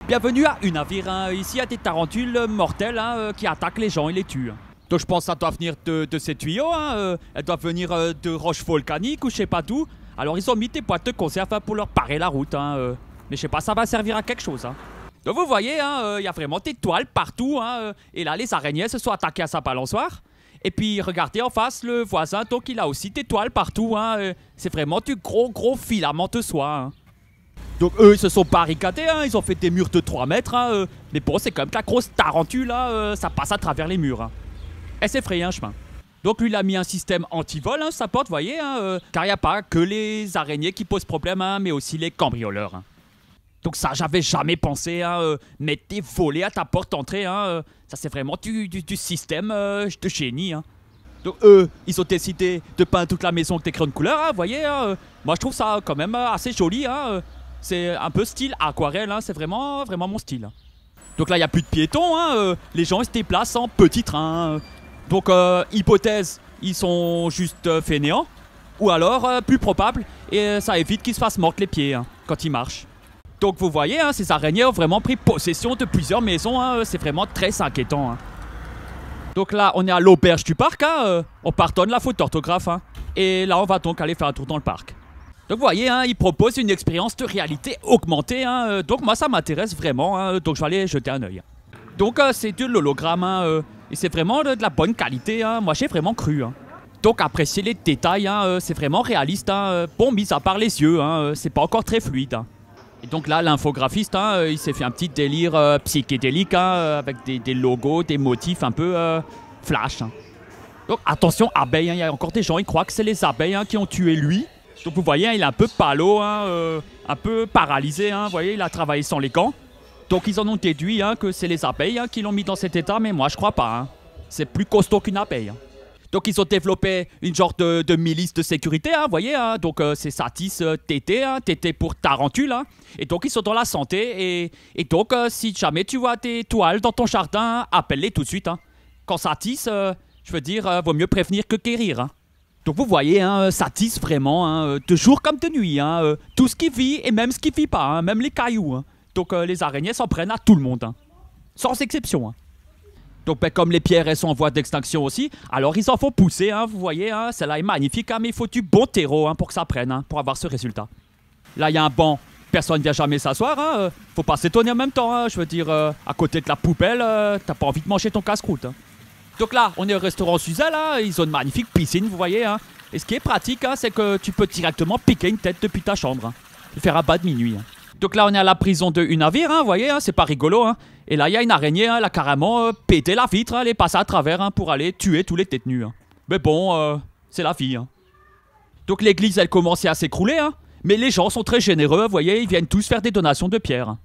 Bienvenue à une navire, hein. Ici il y a des tarentules mortelles hein, qui attaquent les gens et les tuent. Donc je pense que ça doit venir de ces tuyaux, hein. Elles doivent venir de roches volcaniques ou je sais pas d'où. Alors ils ont mis des boîtes de conserve hein, pour leur parer la route. Hein. Mais je sais pas, ça va servir à quelque chose. Hein. Donc vous voyez, il y a vraiment des toiles partout. Hein. Et là les araignées se sont attaquées à sa balançoire. Et puis regardez en face, le voisin, donc il a aussi des toiles partout. Hein. C'est vraiment du gros filament de soie. Hein. Donc eux ils se sont barricadés, hein. Ils ont fait des murs de 3 mètres. Hein. Mais bon, c'est quand même que la grosse tarentule, là, ça passe à travers les murs. Hein. Elle s'est frayé un chemin. Donc lui il a mis un système anti-vol, hein, sa porte, vous voyez. Hein, car il n'y a pas que les araignées qui posent problème, hein, mais aussi les cambrioleurs. Hein. Donc ça, j'avais jamais pensé, hein, mettre des volets à ta porte d'entrée. Hein, ça, c'est vraiment du système de génie. Hein. Donc eux, ils ont décidé de peindre toute la maison avec des crayons de couleur, hein, vous voyez. Hein, moi, je trouve ça quand même assez joli. Hein, c'est un peu style aquarelle, hein, c'est vraiment mon style. Donc là, il n'y a plus de piétons. Hein, les gens ils se déplacent en petits trains. Donc, hypothèse, ils sont juste fainéants. Ou alors, plus probable, et ça évite qu'ils se fassent mordre les pieds hein, quand ils marchent. Donc vous voyez, hein, ces araignées ont vraiment pris possession de plusieurs maisons, hein, c'est vraiment très inquiétant. Hein. Donc là, on est à l'auberge du parc, hein, on pardonne la faute d'orthographe. Hein, et là, on va donc aller faire un tour dans le parc. Donc vous voyez, hein, ils proposent une expérience de réalité augmentée, hein, donc moi ça m'intéresse vraiment, hein, donc je vais aller jeter un œil. Donc c'est de l'hologramme, hein, et c'est vraiment de la bonne qualité, hein, moi j'ai vraiment cru. Hein. Donc appréciez les détails, hein, c'est vraiment réaliste, hein, bon mis à part les yeux, hein, c'est pas encore très fluide. Hein. Et donc là, l'infographiste, hein, il s'est fait un petit délire psychédélique hein, avec des logos, des motifs un peu flash. Hein. Donc attention, abeilles, hein, il y a encore des gens, ils croient que c'est les abeilles hein, qui ont tué lui. Donc vous voyez, hein, il est un peu palo, hein, un peu paralysé, hein, vous voyez, il a travaillé sans les gants. Donc ils en ont déduit hein, que c'est les abeilles hein, qui l'ont mis dans cet état, mais moi je crois pas. Hein. C'est plus costaud qu'une abeille. Hein. Donc ils ont développé une genre de milice de sécurité, hein, vous voyez, hein, donc c'est Satis TT, hein, TT pour tarentule, hein, et donc ils sont dans la santé, et donc si jamais tu vois des toiles dans ton jardin, appelle-les tout de suite. Hein. Quand Satis, je veux dire, vaut mieux prévenir que guérir. Hein. Donc vous voyez, hein, Satis vraiment, hein, de jour comme de nuit, hein, tout ce qui vit et même ce qui vit pas, hein, même les cailloux. Hein. Donc les araignées s'en prennent à tout le monde, hein, sans exception. Hein. Donc ben, comme les pierres elles sont en voie d'extinction aussi, alors ils en font pousser, hein, vous voyez, hein, celle-là est magnifique, hein, mais il faut du bon terreau hein, pour que ça prenne, hein, pour avoir ce résultat. Là il y a un banc, personne ne vient jamais s'asseoir, hein, faut pas s'étonner en même temps, hein, je veux dire, à côté de la poubelle, t'as pas envie de manger ton casse-croûte. Hein. Donc là, on est au restaurant Suzelle, hein, ils ont une magnifique piscine, vous voyez, hein, et ce qui est pratique, hein, c'est que tu peux directement piquer une tête depuis ta chambre, hein, et faire un bas de minuit. Hein. Donc là, on est à la prison de une navire, hein, vous voyez, hein, c'est pas rigolo. Hein. Et là, il y a une araignée, hein, elle a carrément pété la vitre, hein, elle est passée à travers hein, pour aller tuer tous les détenus. Hein. Mais bon, c'est la vie. Hein. Donc l'église, elle commençait à s'écrouler, hein, mais les gens sont très généreux, vous voyez, ils viennent tous faire des donations de pierres. Hein.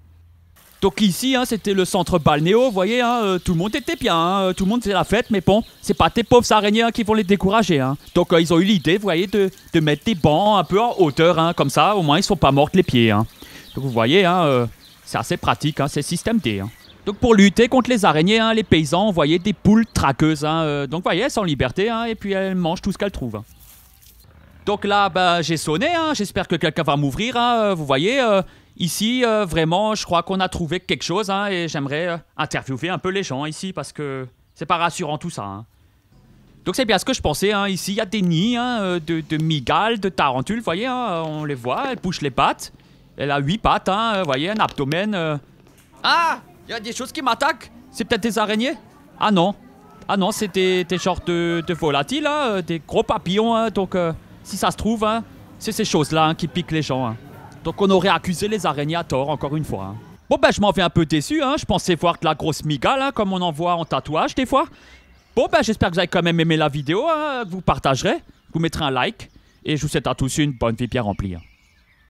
Donc ici, hein, c'était le centre balnéo, vous voyez, hein, tout le monde était bien, hein, tout le monde faisait la fête, mais bon, c'est pas tes pauvres araignées hein, qui vont les décourager. Hein. Donc ils ont eu l'idée, vous voyez, de mettre des bancs un peu en hauteur, hein, comme ça, au moins ils sont pas morts les pieds. Hein. Donc vous voyez, hein, c'est assez pratique, hein, c'est système D. Hein. Donc pour lutter contre les araignées, hein, les paysans ont envoyé des poules traqueuses. Hein, donc vous voyez, elles sont en liberté, hein, et puis elles mangent tout ce qu'elles trouvent. Hein. Donc là, bah, j'ai sonné, hein, j'espère que quelqu'un va m'ouvrir. Hein, vous voyez, ici, vraiment, je crois qu'on a trouvé quelque chose, hein, et j'aimerais interviewer un peu les gens ici, parce que c'est pas rassurant tout ça. Hein. Donc c'est bien ce que je pensais, hein. Ici il y a des nids hein, de mygales, de tarentules, vous voyez, hein, on les voit, elles bouchent les pattes. Elle a 8 pattes, hein, vous voyez, un abdomen. Ah, il y a des choses qui m'attaquent. C'est peut-être des araignées? Ah non, c'est des genres de volatiles, hein, des gros papillons. Hein, donc, si ça se trouve, hein, c'est ces choses-là hein, qui piquent les gens. Hein. Donc, on aurait accusé les araignées à tort, encore une fois. Hein. Bon, ben, je m'en vais un peu déçu. Hein, je pensais voir de la grosse mygale, hein, comme on en voit en tatouage des fois. Bon, ben, j'espère que vous avez quand même aimé la vidéo, hein, que vous partagerez, vous mettrez un like. Et je vous souhaite à tous une bonne vie bien remplie. Hein.